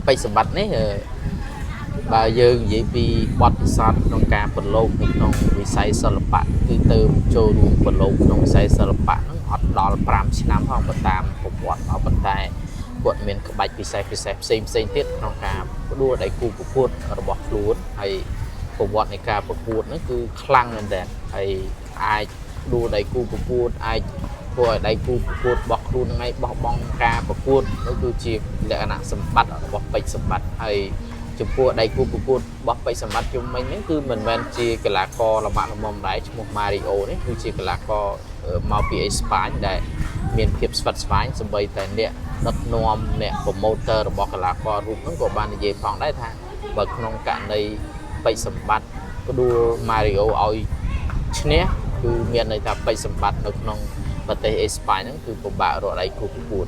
ไปสมบัตินี่bà dương vậy vì bọt sọt trong cả phần lô trong vì say sờ bạ từ từ trôi luôn phần lô trong say sờ bạ nó hot đỏ pram năm phong bát tam phục bọt ở bên tai bọt miền cực bạch vì say xem tiết trong cả đua đại cu của cuột ở bọt luôn hay phục bọt này cả phục cuột nó cứ khăng lên đèn hay ai đua đại cu của cuột ai của đại cu của cuột bọt luôn ngay bọt bong ca phục cuột nó cứ chia lệ nặng sầm bát ở bọt bạch sầm bát hay chụp cua đây cua bóc bay sầm mặt chung mình những cứ mình ven chia cái lá co là bạn mong đáy một Mario đấy cứ chia cái lá co màu bị Spain đây miền Việt Spain sầm bay tại nè đất nom nè của motor bóc cái lá co rụt nó của bạn về phòng đấy tha và không cả đây bay sầm mặt có đua Mario oi nhé cứ miền này ta bay sầm mặt được non và tại Spain nóคือผมบ่ารอđây cua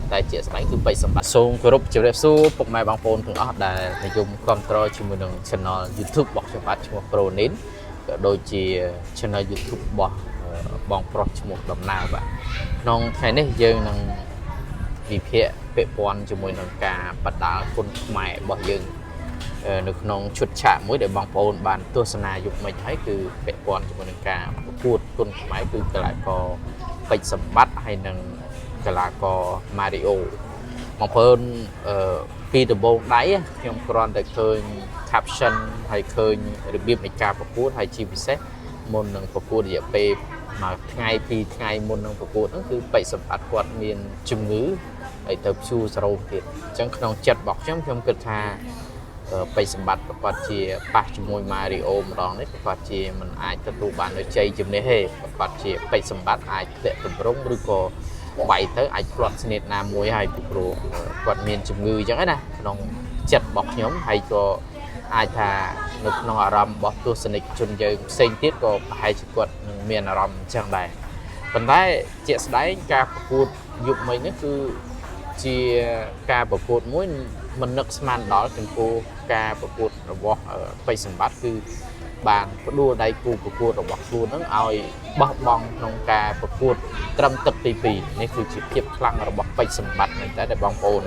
แต่เจี๊ยบSpain คือไปสมบัติส่งกรุ๊ปจุดเรียบสู้ปกไม้บางโพนถึงออดได้ในยุคคอมโตรชิมุนง channel YouTube บอกฉบับชั่วโปรนินก็โดยจี channel YouTube บอกบางโปรชั่วดำนาแบบน้องไทยนี่ยังนังวิเพียเปปอนชิมุนงกาปัดดาคนใหม่บอกยังนึกน้องชุดฉะมุ้ยเดี๋ยวบางโพนบานตัวสนายุคใหม่ใช้คือเปปอนชิมุนงกาพูดคนใหม่คือกระไรก็ไปสมบัติให้นังกลากอมาริโอบางเพิ่นปีตะโบงได้ยมกรอนแต่เคยแคปชั่นให้เคยระเบียบในการประกวดให้ชีวิตเซ็ตมนนังประกวดอย่าไปมาไงปีไงมนนังประกวดนั่นคือไปสมบัติกวดเมียนจุงงื้อไอเติบชูสโลติดจังขนมจัดบอกช่างกระทาไปสมบัติประกวดเชียปะจมวยมาริโอมาลองนี่ประกวดเชียมันอาจจะรูบานโดยใจจุ่มในเฮประกวดเชียไปสมบัติอาจจะตุ่มรุ่งหรือก็ใบเตอไอปลอดสนิทนามวยให้ผู้ครูกวดเมียนจุ่มงือจังไงนะน้องจัดบอกย้อมให้ก็อาจจะนึกน้องอารมณ์บอกตัวสนิทจนเจอเส้นติดก็ให้กวดเมียนอารมณ์จังใดปัจจัยเจ็ดได้การประกวดยุคใหม่นี่คือเชียการประกวดมวยมันนึกสมันđóเป็นกูการประกวดระบบไปสมบัติคือบางดูได้กูประกวดระบบกูนั้นเอาบอบองนองการประกวดตรำตึกปีนี่คือจิตเทียบพลังระบบไปสมบัติแต่ในบางโอน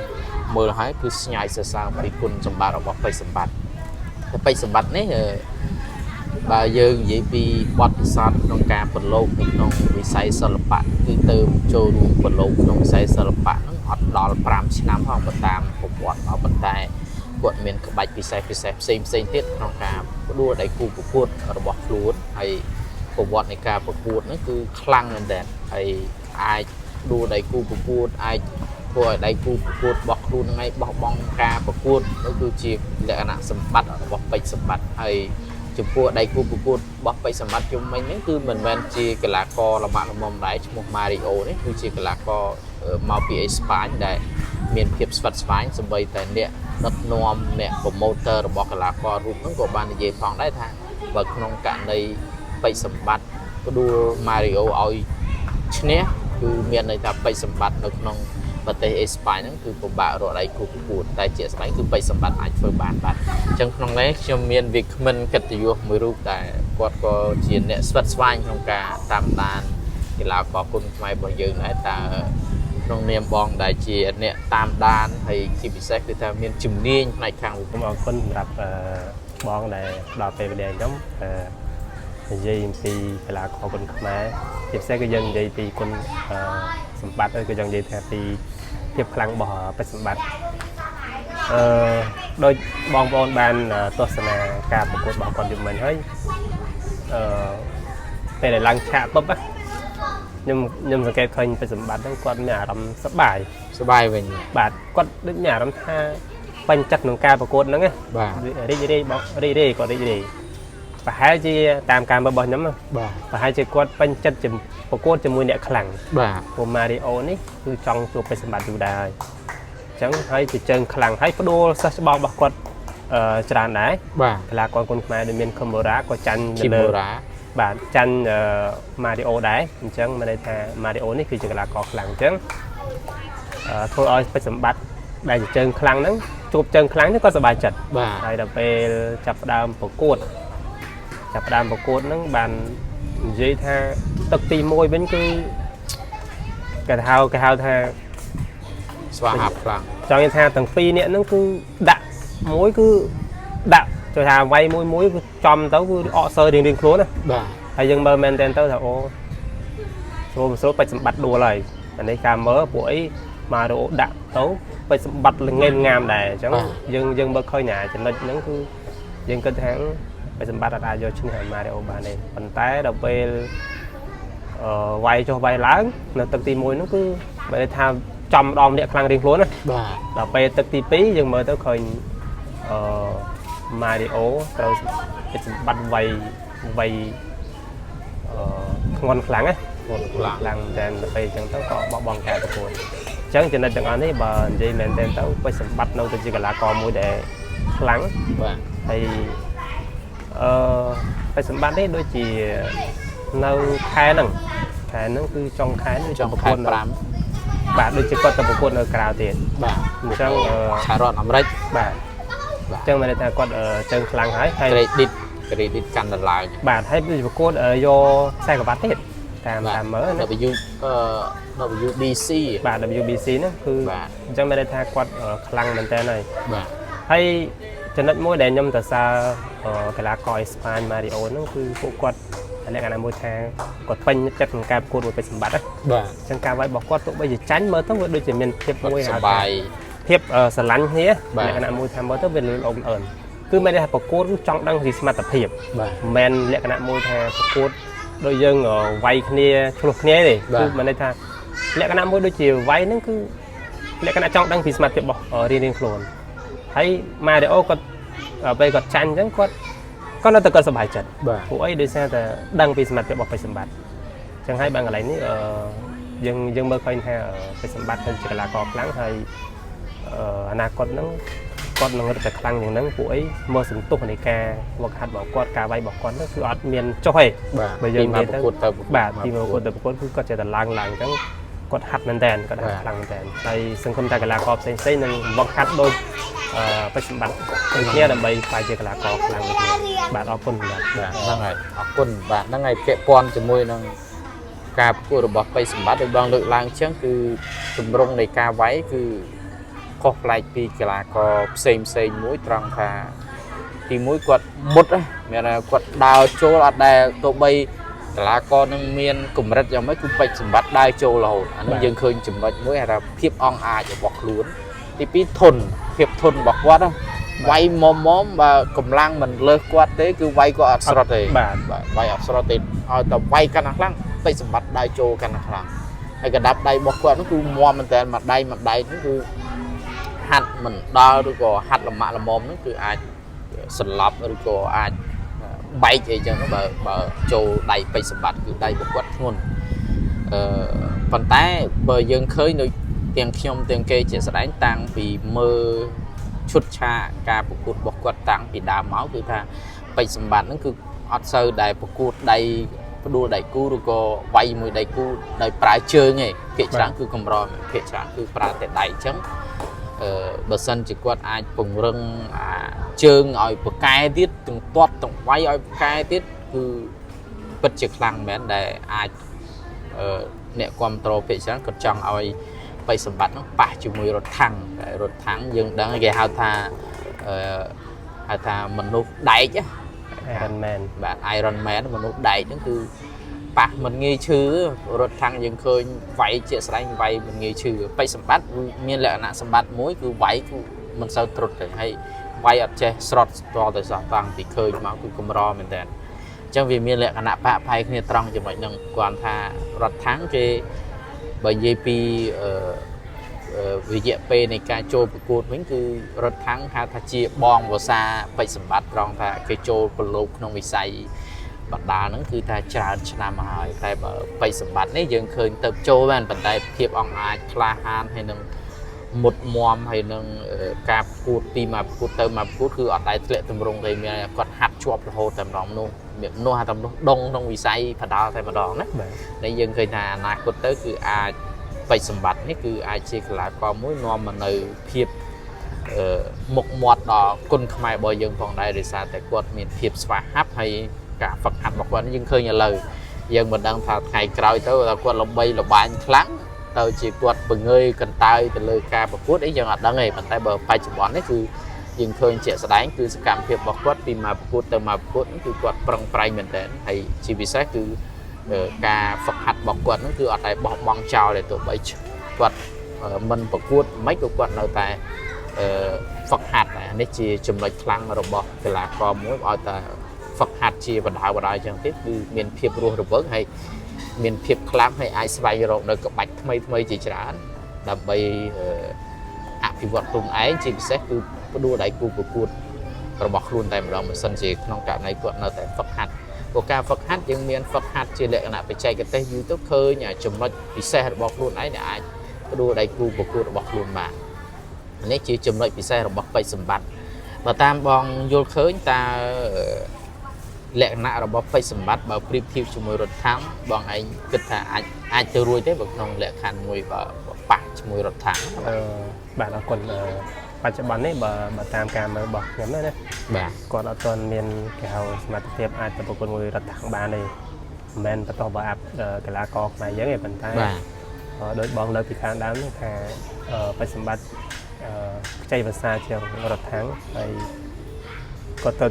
มือหายคือสายเสือสาวไปคุณสมบัติระบบไปสมบัติแต่ไปสมบัตินี่bà dương vậy vì bọt sọt trong cả phần lô trong vì say sờ bạ từ từ trôi luôn phần lô trong say sờ bạ nó hot đỏ pram năm phong bát tam phục bọt ở bên tai bọt miền cực bạch vì say xem tiết trong cả đua đại cu của cuột ở bọt luôn hay phục bọt này cả phục cuột nó cứ khăng lên đèn hay ai đua đại cu của cuột ai của đại cu của cuột bọt luôn ngay bọt bong ca phục cuột nó cứ chia lệ nặng sầm bát ở bọt bạch sầm bát hay chụp cua đây cua bócไปสมัครchung mình những cứ mình ven chia cái lá co là bạn mong đáy một Mario đấy cứ chia cái lá co màu bị Spain đây miền Việt Spain sân bay tại nè đất nom nè của motor bóc cái lá co rụt nó của bạn về phòng đấy tha và không cả đâyไปสมัครก็ดู Mario เอาnhé cứ miền này taไปสมัครnó khôngประเทศสเปนนั่นคือผมบ่ารออะไรกูพูดแต่เจ็ดสเปนคือไปสมบัติอาจจะบานบัดจังตรงนี้ชมเมียนวิกมันกัตยุไม่รู้แต่ก็เจียนเนี่ยสวัสดิ์ของการตามตานที่เราขอคุณไม่บ่ยืนนะแต่ตรงเนียมบองได้เจียนเนี่ยตามดานให้ชีวิตเซ็กคือทำเมียนจุ่มนิ่งในครั้งผมเอาคนรับบองได้เราไปแดงจ้องยี่ปีเวลาขอคนขมายชีวิตเซ็กก็ยังยี่ปีคนสมบัติก็ยังยี่แทนปีเทียบพลังบ่อไปสมบัติโดยบองบอลบานตัวสนาการประกวดบอลก่อนอยู่เหมือนเฮ้ยเป็นอะไรลังชาปุ๊บอะnhưng mà cái khơiไปสมบัติต้องกวาดหน้ารำสบายvềบาดกวาดด้วยหน้ารำท่าเป็นจัดหนุ่มการประกวดนั่นไงดีบอกดีก็ดีvà hai chị tạm cảm bờ nhắm và hai chị quát bên chân chìm một quát chìm mùi nhẹ khẳng của Mario nàyคือtrongตัวเป็นสมบัติอยู่ได้จังให้chị chân khẳngให้có đua sa bao bạc quát tràn đấy là con mai được miền Camera có chân và chân Mario đấyจังมาในแต่ Mario นี่คือจะlà có khẳngจังthôi ơiเป็นสมบัติได้chị chân khẳngนั้นจูบchân khẳngนี่ก็สบายจัดได้แต่ไปจับดาวประกวดจับดามประกวดนั่งบานยี่ท่าตกตีมวยเป็นคือกระเท้าท่าสว่างหับพลังจองยี่ท่าตั้งปีเนี่ยนั่นคือดัก muối cứ đậm cho thà vay muối cứ chom tấu cứ ọ sơ điên khốn á hay dân mơ men tên tấu là ô số phải bắt đua lại anh ấy cam mớ buổi mà đồ đậm tấu phải bắt lên nghe ngam để chẳng dân bơ khơi nhà cho nên nó cứ dân kinh tháng phải bắt ra do chính hàng mà để ông bà này còn té đầu về vay cho vay lớn là tập ti môi nó cứ vậy tham trong đom địa khang riêng luôn á là về tập ti pí nhưng mà tới khơi mà đi ố rồi bắt vay ngon kháng ấy ngon kháng dan về chẳng tới có bỏ bong cả rồi chẳng cho nên chẳng anh ấy bà gì mình tên tới phải bắt đâu tôi chỉ là con mũi để kháng thì phải bắt đấy đôi chỉ nấu khai nằng cứ trong khai bạn đôi chỉ có tập một con ở cào tiền trong xả rọt làm rách trong này là con ở chân kháng hái hay credit căn lại bạn thấy một con ở do xe của bạn hết làm mới nó bị WBC bạn WBC nóคือtrong này là con ở kháng mình tên này hay cho nên mỗi đèn nhâm từ xa cái lá còi Spain Mario nóคือphụ quật anh em mua thang quật pin chấtของการพูดไปสมบัติอ่ะจังการไว้บอกว่าตัวไปจะจันเมื่อต้องโดยจะมีเทียบมวยหาเทียบสลันเนี้ยอันนั้นมวยทำเมื่อต้องเป็นลมเอิญคือไม่ได้ประกวดจ้องดังสิสมาร์ทเพียบแมนเรียกอันนั้นมวยทางประกวดโดยยังไวเนี้ยชุกเนี้ยเลยคือมันได้ทางเรียกอันนั้นมวยโดยจีไวนั่นคือเรียกอันนั้นจ้องดังสิสมาร์ทเพียบบอกเรียนโคลนให้มาเดี๋ยวก็ไปกดจันจังก็น่าจะเกิดสบายจัดผู้ไอ้ด้วยแต่ดังปีสมัติจะบอกไปสมบัติจังให้บางอะไรนี่ยังเมื่อเคยแท้ไปสมบัติเป็นจิตรลากรครั้งให้อนาคตนั้นก็นั่งแต่ครั้งอย่างนั้นผู้ไอ้เมื่อสิ่งตุกในแกวักหัดบอกกอดกาไว้บอกกอดนั่นคืออัดเมียนจ้อยไปยังเมียนตั้งแบบที่มาคนแต่บุคคลก็จะแต่ลางจังกดหัดมันแดนก็ได้ครั้งมันแดนในสังคมไทยกับลากรเส้นนั้นวักหัดโดยไปสมบัติเนี่ยเราไปเจอกลากรครั้งบาทออกคนแบบนั่งไงออกคนบาทนั่งไงเกะปอนจะมวยนั่งกาผู้ระบบไปสมบัติโดยบางเลือกลางเชื่อคือตุ่มรงในกาไว้คือข้อปลายปีกลากรเซมมวยตรังพาที่มวยกดมุดเนี่ยนะกดดาวโจลได้ตัวใบกลากรนั่งเมียนกลุ่มรัฐยังไม่คุ้มไปสมบัติได้โจเราอันนั้นยังเคยสมบัติมวยอะไรเพียบอ่องอาจะบอกล้วนที่ปีทนเพียบทนบอกว่าไว้มอมว่ากำลังมันเลิกกว่าเต้คือไว้ก็อัศรเตไว้อัศรเตเอาแต่ไว้กันนักล่างไปสมบัติได้โจกันนักล่างไอ้กระดับได้บอกว่านั่นคือมอมมันแต่มาได้นั่นคือหัดมันดาวหรือก็หัดละมาละมอมนั่นคืออาจสลับหรือก็อาจใบใจจังก็แบบโจได้ไปสมบัติคือได้บอกว่าทุนปันแต่เบอร์ยังเคยในเตียงขยมเตียงเกย์จะแสดงต่างปีมือชุดชาการประกวดบอกกวดต่างปีดาเมาส์คือถ้าไปสมบัตินั่นคืออัดเซอร์ได้ประกวดได้ดูได้กู้ดูก็ไวมือได้กู้ได้ปลายเชิงไงเกจร้างคือกำรองเกจร้างคือปลาแต่ได้จังเบอร์ซันจะกวดอาจปุ่งเรื่องเชิงเอาปากกายติดตรงตัวตรงไว้เอาปากกายติดคือปัจจุบันแม้แต่อาจเนี่ยความโตเกจร้างก็จังเอาไปสมบัติน้องป่าจุมวยรถถังยังดังไงฮาวทามนุษย์ได้chứแบบไอรอนแมนมนุษย์ได้นั่นคือป่ามันงี้ชื่อรถถังยังเคยไหวเจี๊ยสไลด์ไหวมันงี้ชื่อไปสมบัติมีแหละนะสมบัติมุ้ยคือไหวคือมันเศร้าตรุษเลยให้ไหวอัดเจสรอตตัวแต่สองตังที่เคยมาคือกำรอเหมือนกันจังvìมีแหละนะป่าภัยเนี่ยตรังจะหมายถึงก่อนทารถถังเจbởi vì vì vậy pe này cái châuประกวดมันคือรถถังหาทาจีบองวัวซาไปสมบัติรองท่าcái châuประโลกน้องวิสัยบัดดานั่นคือท่าจราชนามาหายใครไปสมบัตินี่ยังเคยเติบโตบ้านปัจจัยเพียบอ่องอาคลาฮานให้นึงหมดมอมให้นึงการพูดปีมาพูดเติมมาพูดคืออัดได้เละตำรงเลยมีกดหัดชอบโหตำรองนู่นแบบนู่นหาตำรองดงน้องวิสัยผัดดาวไทยมาดองนะในยังเคยนานาคตเตอร์คืออาไปสมบัตินี่คืออาชีพหลักความมุ่งนอมมันในเพียบหมกหมดดอกคนขมายบอยยังของได้เลยซาแต่กดมีเพียบสวาฮับให้การฝึกหัดบอกว่ายังเคยอย่างเลยยังมันดังผ่านไงกลายตัวเรากดเราใบเราบานครั้งเราchỉกดปึงเงยกันตายแต่เลยการประกวดไอ้ยังอัดดังไงมันแต่เบอร์ไปจุดบอลนี่คือ យើងឃើញជាក់ស្ដែងគឺសកម្មភាពរបស់គាត់ពីមកប្រកួតទៅមកប្រកួតគឺគាត់ប្រឹងប្រែងមែនទែនហើយជាពិសេសគឺការហ្វឹកហាត់របស់គាត់ហ្នឹងគឺអត់តែបោះបង់ចោលទេទោះបីគាត់មិនប្រកួតមិនក៏គាត់នៅតែហ្វឹកហាត់នេះជាចំណុចខ្លាំងរបស់កីឡាករមួយឲ្យតែហ្វឹកហាត់ជាបណ្ដាអញ្ចឹងទេគឺមានភាពរស់រវើកហើយមានភាពខ្លាំងហើយអាចស្វែងរកនៅក្បាច់ថ្មីជាច្រើនដើម្បីអភិវឌ្ឍខ្លួនឯងជាពិសេសគឺផ្ដួលដៃគូប្រកួតរបស់ខ្លួនតែម្ដងមិនសិនជាក្នុងករណីគាត់នៅតែហ្វឹកហាត់ព្រោះការហ្វឹកហាត់យើងមានហ្វឹកហាត់ជាលក្ខណៈបច្ចេកទេសយូរទៅឃើញចំណុចពិសេសរបស់ខ្លួនឯងដែលអាចផ្ដួលដៃគូប្រកួតរបស់ខ្លួនបាននេះជាចំណុចពិសេសរបស់ពេជ្រសម្បត្តិបើតាមបងយល់ឃើញតើលក្ខណៈរបស់ពេជ្រសម្បត្តិបើប្រៀបធៀបជាមួយរថถังបងឯងគិតថាអាចទៅរួចទេបើក្នុងលក្ខខណ្ឌមួយបើប៉ះជាមួយរថถังបាទអរគុណបច្ចុប្បន្ននេះបើតាមការមើលរបស់ខ្ញុំណាបាទគាត់អត់ទាន់មានគេហៅសមត្ថភាពអាចទៅប្រកួតមួយរថถังបានទេមិនមែនបន្តបើអាប់កីឡាករខ្មែរយើងទេប៉ុន្តែដោយបងលើកពីខាងដើមថាបច្ចុប្បន្នខ្ចីភាសាជាងរថถังហើយគាត់ទៅ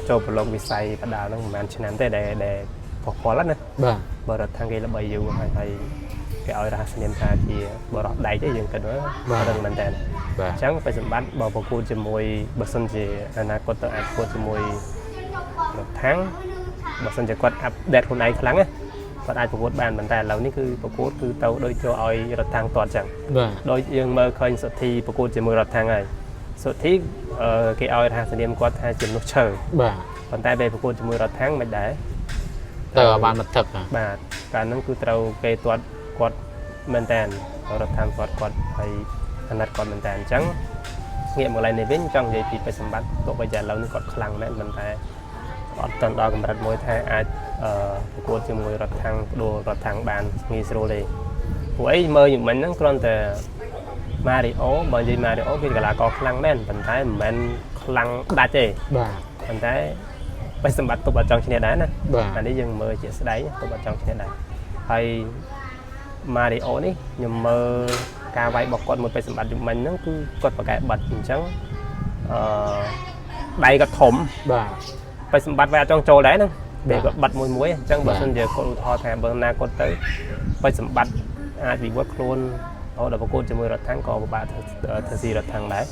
ចូលប្រឡងវិស័យបដាល់ហ្នឹងប្រហែលឆ្នាំទេដែលប្រកបណាបាទបើរថถังគេល្បីយូរហើយគេឲ្យរហស្សនាមថាជាបរោះដៃទេយើងគិតว่าរឹងមែនតើអញ្ចឹងបេសម្បត្តិបើប្រកួតជាមួយបើសិនជាអនាគតទៅអាចប្រកួតជាមួយរថถังបើសិនជាគាត់អាប់ដេតខ្លួនឯងខ្លាំងណាគាត់អាចប្រកួតបានប៉ុន្តែឥឡូវនេះគឺប្រកួតគឺទៅដូចចូលឲ្យរថถังតតអញ្ចឹងដូចយើងមើលឃើញសុធីប្រកួតជាមួយរថถังហើយសុធីគេឲ្យរហស្សនាមគាត់ថាជាមនុស្សឈើបាទប៉ុន្តែពេលប្រកួតជាមួយរថถังមិនដែរទៅបានមកទឹកបាទកាលហ្នឹងគឺត្រូវគេទាត់គាត់មែនតើរថถังគាត់ហើយអាណិតគាត់មែនតើអញ្ចឹងងាកមកឡើងនេះវិញចង់និយាយពីបេសម្បត្តិទោះបីជាឥឡូវនេះគាត់ខ្លាំងមែនប៉ុន្តែអត់ទាន់ដល់កម្រិតមួយថាអាចប្រកួតជាមួយរថถังផ្ដួលរថถังបានងាយស្រួលទេព្រោះអីមើលមិញហ្នឹងគ្រាន់តែម៉ារីអូបើនិយាយម៉ារីអូគេកីឡាករខ្លាំងមែនប៉ុន្តែមិនមែនខ្លាំងដាច់ទេបាទប៉ុន្តែបេសម្បត្តិទប់អត់ចង់ឈ្នះដែរណាបាទអានេះយើងមើលជាស្ដែងទប់អត់ចង់ឈ្នះដែរហើយម៉ារីអូនេះខ្ញុំមើលការវាយរបស់គាត់មួយបេសម្បត្តិយំមិញហ្នឹងគឺគាត់ប្រកែកបិទអញ្ចឹងដៃគាត់ធំបាទបេសម្បត្តិវាអត់ចង់ចូលដែរហ្នឹងពេលគាត់បិទមួយអញ្ចឹងបើសិនជាគាត់ឧទាហរណ៍ថាបើណាគាត់ទៅបេសម្បត្តិអាចវិវត្តខ្លួនដល់ប្រកួតជាមួយរថถังក៏ពិបាកធ្វើស៊ីរថถังដែរ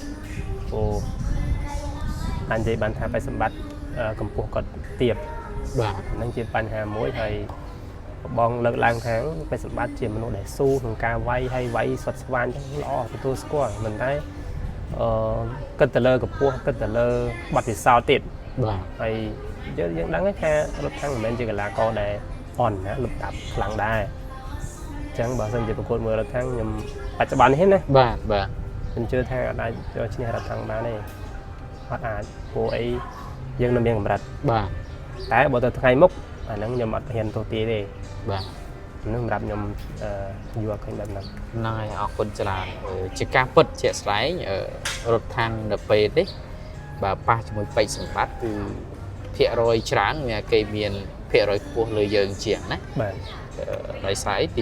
ព្រោះបាននិយាយបានថាបេសម្បត្តិកម្ពស់គាត់ទាបបាទហ្នឹងជាបញ្ហាមួយហើយបងលើកឡើងថាបេសម្បត្តិជាមនុស្សដែលស៊ូក្នុងការវាយហើយវាយស្វិតស្វាញចឹងល្អទទួលស្គាល់មិនតែគិតទៅលើកម្ពស់គិតទៅលើបទពិសោធន៍ទៀតបាទហើយយើងដឹងថារថถังមិនមែនជាកីឡាករដែលអន់ណាលំដាប់ខ្លាំងដែរអញ្ចឹងបើសិនជាប្រកួតមួយរថถังខ្ញុំបច្ចុប្បន្ននេះណាបាទខ្ញុំជឿថាអាចយកឈ្នះរថถังបានទេអត់អាចព្រោះអីយើងនៅមានកម្រិតបាទតែបើទៅថ្ងៃមុខអាហ្នឹងខ្ញុំអត់ហ៊ានទោះទាយទេបាទហ្នឹងសម្រាប់ខ្ញុំយល់ឃើញបែបហ្នឹងហើយអរគុណច្រើនជាការពិតជាក់ស្ដែងរថถังនៅពេលនេះបើប៉ះជាមួយពេជ្រសម្បត្តិគឺភាគរយច្រើនគេមានភាគរយខ្ពស់លើយើងជាងណាបាទដោយសារទី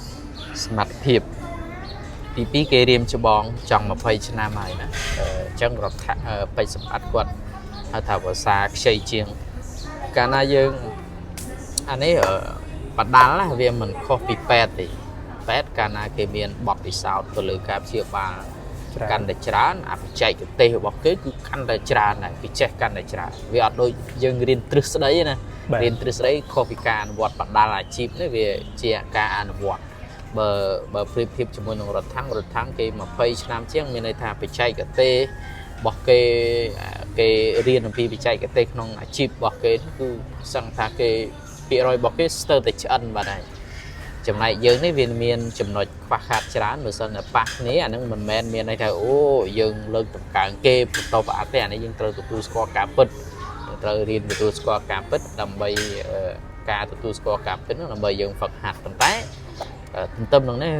1សមត្ថភាពទី2គេរៀមច្បងចង់20ឆ្នាំហើយណាអញ្ចឹងរថถังពេជ្រសម្បត្តិគាត់ហៅថាភាសាខ្ចីជាងកាលណាយើងអានេះបដាល់ណាវាមិនខុសពីពេទ្យទេពេទ្យកាលណាគេមានបទពិសោធន៍ទៅលើការព្យាបាលកាន់តែច្រើនអាបច្ចេកទេសរបស់គេគឺកាន់តែច្រើនដែរពិចេះកាន់តែច្រើនវាអត់ដូចយើងរៀនទ្រឹស្ដីណារៀនទ្រឹស្ដីខុសពីការអនុវត្តបដាល់អាជីពនេះវាជាការអនុវត្តបើប្រៀបធៀបជាមួយនឹងរថถังគេ20ឆ្នាំជាងមានន័យថាបច្ចេកទេសរបស់គេរៀនអំពីបច្ចេកទេសក្នុងអាជីពរបស់គេគឺសឹងថាគេភាគរយរបស់គេស្ទើរតែឆ្អិនបាត់ហើយចំណែកយើងនេះវាមានចំណុចខ្វះខាតច្រើនបើសិនតែប៉ះគ្នាអានឹងមិនមែនមានន័យថាអូយើងលើកតម្កើងគេបន្តប្រអត់ទេអានេះយើងត្រូវទទួលស្គាល់ការពិតត្រូវរៀនទទួលស្គាល់ការពិតដើម្បីការទទួលស្គាល់ការពិតនោះដើម្បីយើងហ្វឹកហាត់ប៉ុន្តែទន្ទឹមនឹងនេះ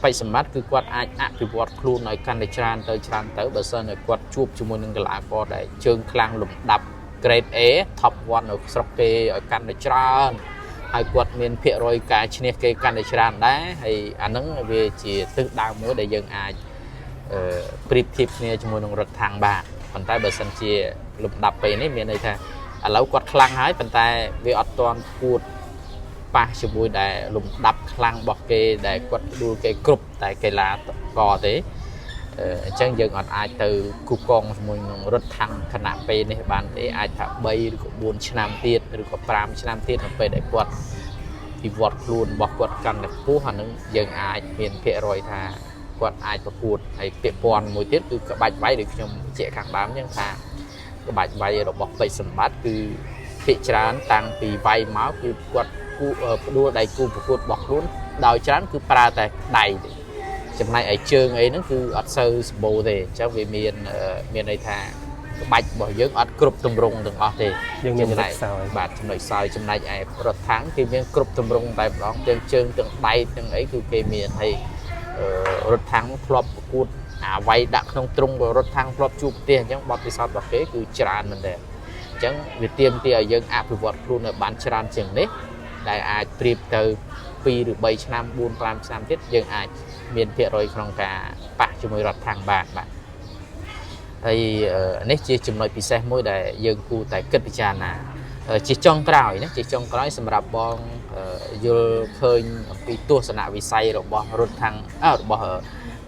បេសម្បត្តិគឺគាត់អាចអភិវឌ្ឍខ្លួនឲ្យកាន់តែច្រើនទៅបើសិនតែគាត់ជួបជាមួយនឹងកីឡាករដែលជើងខ្លាំងលំដាប់ grade A top 1នៅស្រុកគេឲ្យកាន់តែច្រើនហើយគាត់មានភាគរយការឈ្នះគេកាន់តែច្រើនដែរហើយអាហ្នឹងវាជាទិសដៅមួយដែលយើងអាចប្រៀបធៀបគ្នាជាមួយនឹងរថถังបាន ប៉ុន្តែបើសិនជាលំដាប់ពេលនេះមានន័យថាឥឡូវគាត់ខ្លាំងហើយប៉ុន្តែវាអត់ទាន់គួតប៉ះជាមួយដែលលំដាប់ខ្លាំងរបស់គេដែលគាត់ដួលគេគ្រប់តែកីឡាកទេអញ្ចឹងយើងអត់អាចទៅគូកងជាមួយនឹងរត់ថាំងខណៈពេលនេះបានទេអាចថា3ឬក៏4ឆ្នាំទៀតឬក៏5ឆ្នាំទៀតនៅពេលដែលគាត់វិវត្តខ្លួនរបស់គាត់កាន់តែខ្ពស់អានឹងយើងអាចមានភាគរយថាគាត់អាចប្រកួតហើយពាក់ព័ន្ធមួយទៀតគឺក្បាច់វាយដូចខ្ញុំបញ្ជាក់ខាងដើមអញ្ចឹងថាក្បាច់វាយរបស់ពេជ្រសម្បត្តិគឺភាគច្រើនតាំងពីវាយមកគឺគាត់ផ្ដួលដៃគូប្រកួតរបស់ខ្លួនដោយច្រើនគឺប្រើតែដៃទេចំណែកឯជើងអីហ្នឹងគឺអត់សូវសម្បូរទេអញ្ចឹងវាមានន័យថាក្បាច់របស់យើងអត់គ្រប់ទម្រង់ទាំងអស់ទេយើងមានចំណុចខ្សោយបាទចំណុចខ្សោយចំណែកឯរត់ថាំងគេមានគ្រប់ទម្រង់តែម្ដងទាំងជើងទាំងដៃទាំងអីគឺគេមានហើយរត់ថាំងធ្លាប់ប្រកួតអាវាយដាក់ក្នុងទ្រុងរត់ថាំងធ្លាប់ជួបផ្ទះអញ្ចឹងបទពិសោធន៍របស់គេគឺច្រើនមែនទេអញ្ចឹងវាទាមទារឲ្យយើងអភិវឌ្ឍខ្លួនឲ្យបានច្រើនជាងនេះដែលអាចប្រៀបទៅ2ឬ3ឆ្នាំ4 5ឆ្នាំទៀតយើងអាចមានភាគរយក្នុងការប៉ះជាមួយរត់ថាំងបានបាទហើយនេះជាចំណុចពិសេសមួយដែលយើងគួរតែគិតពិចារណាជាចុងក្រោយណាជាចុងក្រោយសម្រាប់បងយល់ឃើញអំពីទស្សនវិស័យរបស់រត់ថាំងរបស់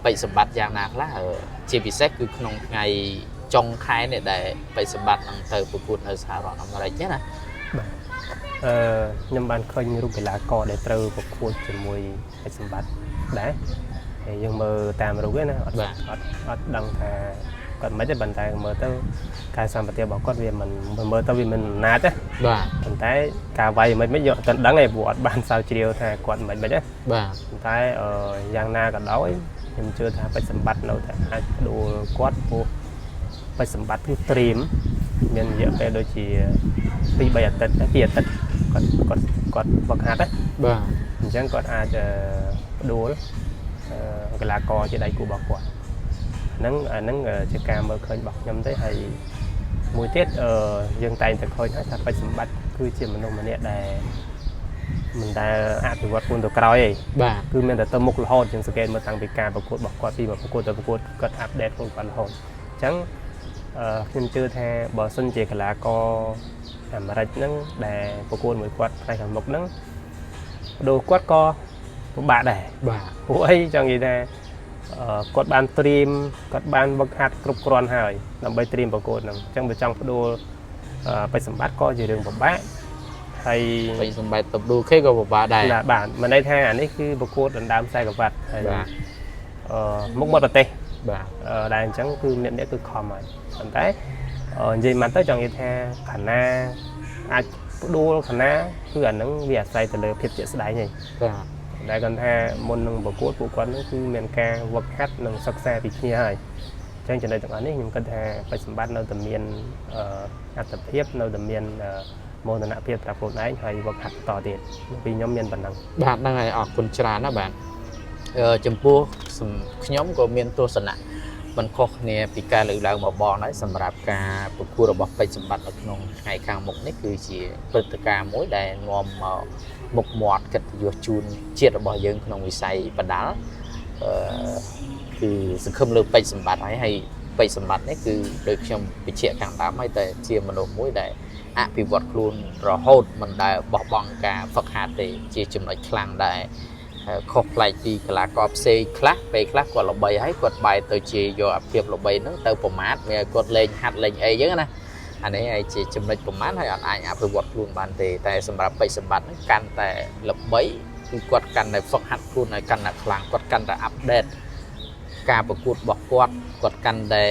ពេជ្រសម្បត្តិយ៉ាងណាខ្លះជាពិសេសគឺក្នុងថ្ងៃចុងខែនេះដែលពេជ្រសម្បត្តិនឹងទៅប្រកួតនៅសហរដ្ឋអាមេរិកណាបាទខ្ញុំបានឃើញរូបកីឡាករដែលត្រូវប្រកួតជាមួយពេជ្រសម្បត្តិដែរហើយយើងមើលតាមរូបណាអត់ដឹងថាគាត់មិនទេប៉ុន្តែមើលទៅកាយសម្បត្តិរបស់គាត់វាមិនមើលទៅវាមិនអំណាចទេបាទប៉ុន្តែការវាយមិនយកតែដឹងឯងព្រោះអត់បានសើជ្រាវថាគាត់មិនទេបាទប៉ុន្តែយ៉ាងណាក៏ដោយខ្ញុំជឿថាពេជ្រសម្បត្តិនៅតែអាចដួលគាត់ព្រោះពេជ្រសម្បត្តិគឺត្រៀមមានរយៈពេលដូចជា2-3អាទិត្យ2អាទិត្យគាត់វឹកហាត់បាទអញ្ចឹងគាត់អាចដួលកីឡាករជាដៃគូរបស់គាត់ហ្នឹងជាការមើលឃើញរបស់ខ្ញុំទេហើយមួយទៀតយើងតែងតែឃើញថាពេជ្រសម្បត្តិគឺជាមនុស្សម្នាក់ដែលមិនដែលអភិវឌ្ឍខ្លួនទៅក្រោយទេបាទគឺមានតែទៅមុខរហូតជាងសង្កេតមើលតាំងពីការប្រកួតរបស់គាត់ពីមកប្រកួតទៅប្រកួតគាត់អាប់ដេតខ្លួនគាត់រហូតអញ្ចឹងខ្ញុំជឿថាបើសិនជាកីឡាករអាមេរិកហ្នឹងដែលប្រកួតមួយគាត់ផ្នែកខាងមុខហ្នឹងដូរគាត់ក៏ពិបាកដែរបាទព្រោះអីចង់និយាយថាគាត់បានត្រៀមគាត់បានវឹកហាត់គ្រប់គ្រាន់ហើយដើម្បីត្រៀមប្រកួតហ្នឹងអញ្ចឹងបើចង់ផ្ដួលពេជ្រសម្បត្តិក៏ជារឿងពិបាកហើយពេជ្រសម្បត្តិទៅដួលគេក៏ពិបាកដែរបាទមិនន័យថាអានេះគឺប្រកួតដណ្ដើមខ្សែក្រវ៉ាត់ហើយមុខមាត់ប្រទេសបាទដែលអញ្ចឹងគឺអ្នកនេះគឺខំហើយប៉ុន្តែនិយាយមកទៅចង់និយាយថាខណៈអាចផ្ដួលខណៈគឺអាហ្នឹងវាអាស្រ័យទៅលើភាពជាក់ស្ដែងឯងបាទដែលគាត់ថាមុននឹងប្រកួតពួកគាត់ហ្នឹងគឺមានការវឹកហាត់និងសិក្សាពីគ្នាហើយអញ្ចឹងចំណុចទាំងអស់នេះខ្ញុំគិតថាពេជ្រសម្បត្តិនៅតែមានអត្ថភាពនៅតែមានមោទនភាពប្រាប់ខ្លួនឯងហើយវឹកហាត់បន្តទៀតពីខ្ញុំមានប៉ុណ្ណឹងបាទហ្នឹងហើយអរគុណច្រើនណាបាទចំពោះខ្ញុំក៏មានទស្សនៈមិនខុសគ្នាពីការលើកឡើងរបស់បងដែរសម្រាប់ការប្រកួតរបស់ពេជ្រសម្បត្តិនៅក្នុងថ្ងៃខាងមុខនេះគឺជាព្រឹត្តិការណ៍មួយដែលនាំមកមុខមាត់កិត្តិយសជូនជាតិរបស់យើងក្នុងវិស័យបណ្ដាលគឺសង្ឃឹមលើពេជ្រសម្បត្តិហើយពេជ្រសម្បត្តិនេះគឺដោយខ្ញុំបញ្ជាក់ខាងដើមហើយតែជាមនុស្សមួយដែលអភិវឌ្ឍខ្លួនរហូតមិនដែលបោះបង់ការហ្វឹកហាត់ទេជាចំណុចខ្លាំងដែរខុសប្លែកពីកីឡាករផ្សេងខ្លះពេលខ្លះគាត់ល្បីហើយគាត់បែរទៅជាយកអាភាពល្បីហ្នឹងទៅប្រមាថវាគាត់លេងហាត់លេងអីចឹងណាអានេះឯងជាចំណុចប្រមាណហើយអត់អាចអភិវឌ្ឍខ្លួនបានទេតែសម្រាប់ពេជ្រសម្បត្តិហ្នឹងកាន់តែល្បីគឺគាត់កាន់តែហ្វឹកហាត់ខ្លួនឲ្យកាន់តែខ្លាំងគាត់កាន់តែអាប់ដេតការប្រកួតរបស់គាត់កាន់តែ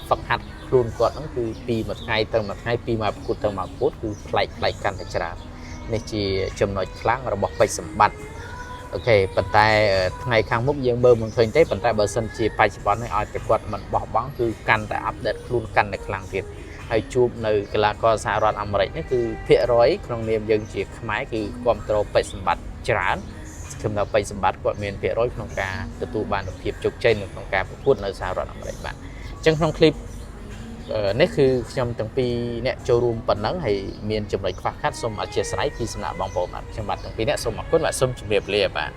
ហ្វឹកហាត់ខ្លួនគាត់ហ្នឹងគឺពីមួយថ្ងៃទៅមួយថ្ងៃពីមកប្រកួតទៅមកប្រកួតគឺប្លែកកាន់តែច្រើននេះជាចំណុចខ្លាំងរបស់ពេជ្រសម្បត្តិអូខេប៉ុន្តែថ្ងៃខាងមុខយើងមើលមិនឃើញទេប៉ុន្តែបើសិនជាបច្ចុប្បន្ននេះឲ្យតែគាត់មិនបោះបង់គឺកាន់តែអាប់ដេតខ្លួនកាន់តែខ្លាំងទៀតហើយជួបនៅកីឡាករសហរដ្ឋអាមេរិកនេះគឺភាគរយក្នុងនាមយើងជាខ្មែរគឺគ្រប់គ្រងពេជ្រសម្បត្តិច្រើនខ្ញុំថាពេជ្រសម្បត្តិគាត់មានភាគរយក្នុងការទទួលបានភាពជោគជ័យនៅក្នុងការប្រកួតនៅសហរដ្ឋអាមេរិកបាទអញ្ចឹងក្នុងคลิปនេះគឺខ្ញុំទាំងពីរអ្នកចូលរួមប៉ុណ្ណឹងហើយមានចំណុចខ្វះខាតសូមអធិស្ឋានពីសំណាក់បងប្អូនបាទខ្ញុំបាទទាំងពីរអ្នកសូមអរគុណបាទសូមជម្រាបលាបាទ